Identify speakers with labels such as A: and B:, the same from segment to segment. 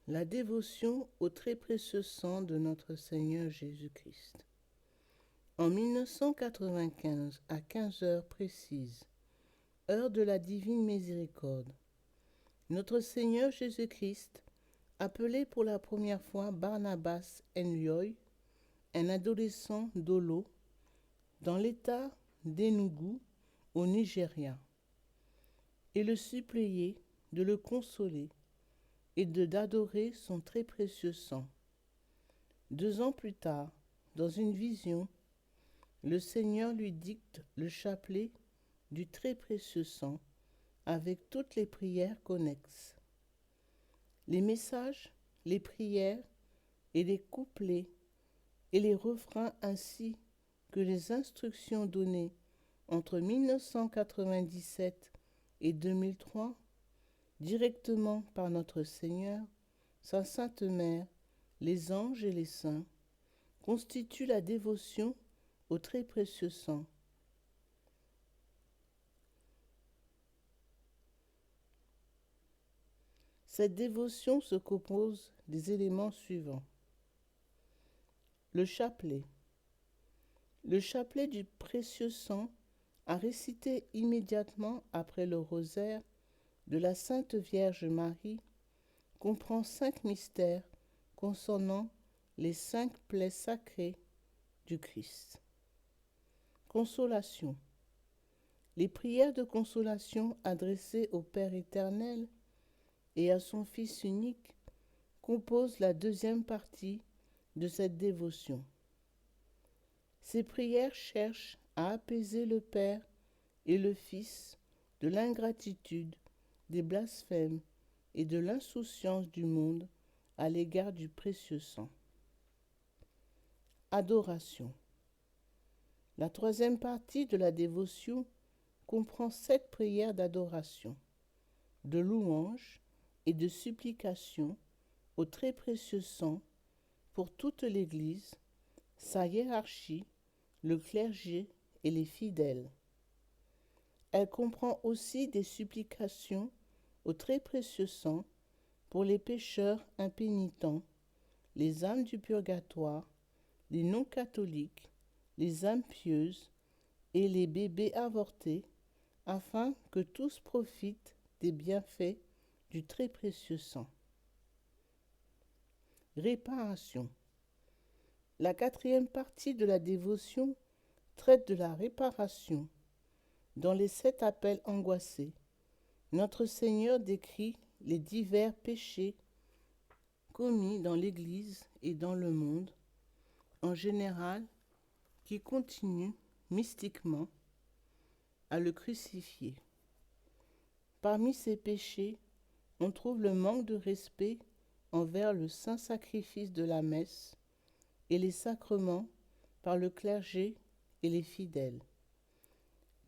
A: La dévotion au très précieux sang de notre Seigneur Jésus-Christ. En 1995, à 15 heures précises, heure de la divine miséricorde, notre Seigneur Jésus-Christ appelait pour la première fois Barnabas Nyoy, un adolescent d'Olo, dans l'état d'Enugu, au Nigeria, et le suppliait de le consoler et d'adorer son très précieux sang. 2 ans plus tard, dans une vision, le Seigneur lui dicte le chapelet du très précieux sang avec toutes les prières connexes. Les messages, les prières et les couplets et les refrains ainsi que les instructions données entre 1997 et 2003 directement par notre Seigneur, sa Sainte Mère, les anges et les saints, constituent la dévotion au très précieux sang. Cette dévotion se compose des éléments suivants. Le chapelet. Le chapelet du précieux sang, à réciter immédiatement après le rosaire de la Sainte Vierge Marie, comprend 5 mystères concernant les 5 plaies sacrées du Christ. Consolation. Les prières de consolation adressées au Père éternel et à son Fils unique composent la deuxième partie de cette dévotion. Ces prières cherchent à apaiser le Père et le Fils de l'ingratitude, des blasphèmes et de l'insouciance du monde à l'égard du précieux sang. Adoration. La troisième partie de la dévotion comprend 7 prières d'adoration, de louange et de supplication au très précieux sang pour toute l'Église, sa hiérarchie, le clergé et les fidèles. Elle comprend aussi des supplications au très précieux sang pour les pécheurs impénitents, les âmes du purgatoire, les non-catholiques, les âmes pieuses et les bébés avortés, afin que tous profitent des bienfaits du très précieux sang. Réparation. La quatrième partie de la dévotion traite de la réparation. Dans les 7 appels angoissés, notre Seigneur décrit les divers péchés commis dans l'Église et dans le monde, en général, qui continuent mystiquement à le crucifier. Parmi ces péchés, on trouve le manque de respect envers le saint sacrifice de la messe et les sacrements par le clergé et les fidèles,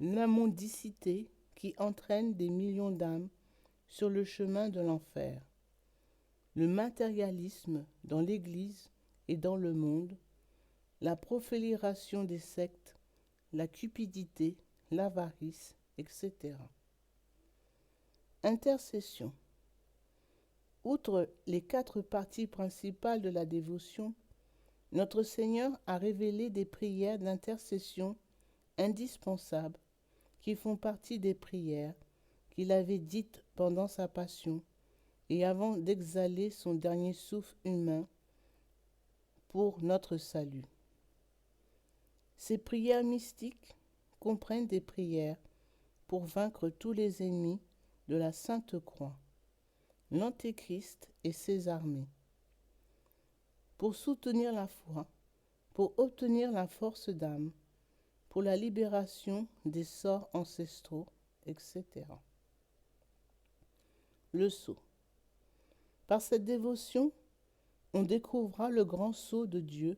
A: l'immondicité qui entraîne des millions d'âmes sur le chemin de l'enfer, le matérialisme dans l'Église et dans le monde, la prolifération des sectes, la cupidité, l'avarice, etc. Intercession. Outre les 4 parties principales de la dévotion, notre Seigneur a révélé des prières d'intercession indispensables qui font partie des prières qu'il avait dites pendant sa passion et avant d'exhaler son dernier souffle humain pour notre salut. Ces prières mystiques comprennent des prières pour vaincre tous les ennemis de la Sainte Croix, l'Antéchrist et ses armées, pour soutenir la foi, pour obtenir la force d'âme, pour la libération des sorts ancestraux, etc. Le sceau. Par cette dévotion, on découvrira le grand sceau de Dieu,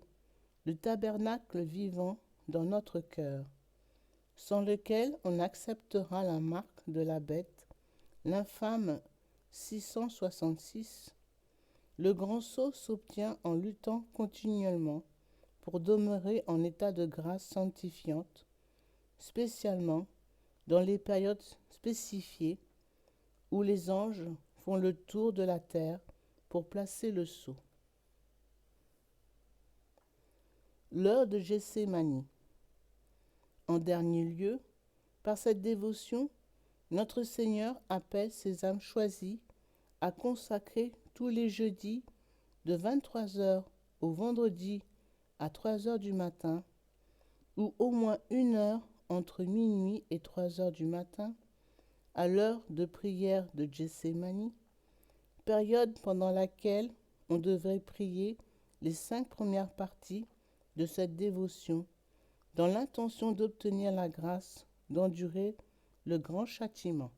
A: le tabernacle vivant dans notre cœur, sans lequel on acceptera la marque de la bête, l'infâme 666. Le grand sceau s'obtient en luttant continuellement pour demeurer en état de grâce sanctifiante, spécialement dans les périodes spécifiées où les anges font le tour de la terre pour placer le sceau. L'heure de Gethsémani. En dernier lieu, par cette dévotion, notre Seigneur appelle ses âmes choisies à consacrer tous les jeudis de 23 heures au vendredi à 3 heures du matin, ou au moins 1 heure entre minuit et 3 heures du matin, à l'heure de prière de Gethsémani, période pendant laquelle on devrait prier les 5 premières parties de cette dévotion dans l'intention d'obtenir la grâce d'endurer le grand châtiment.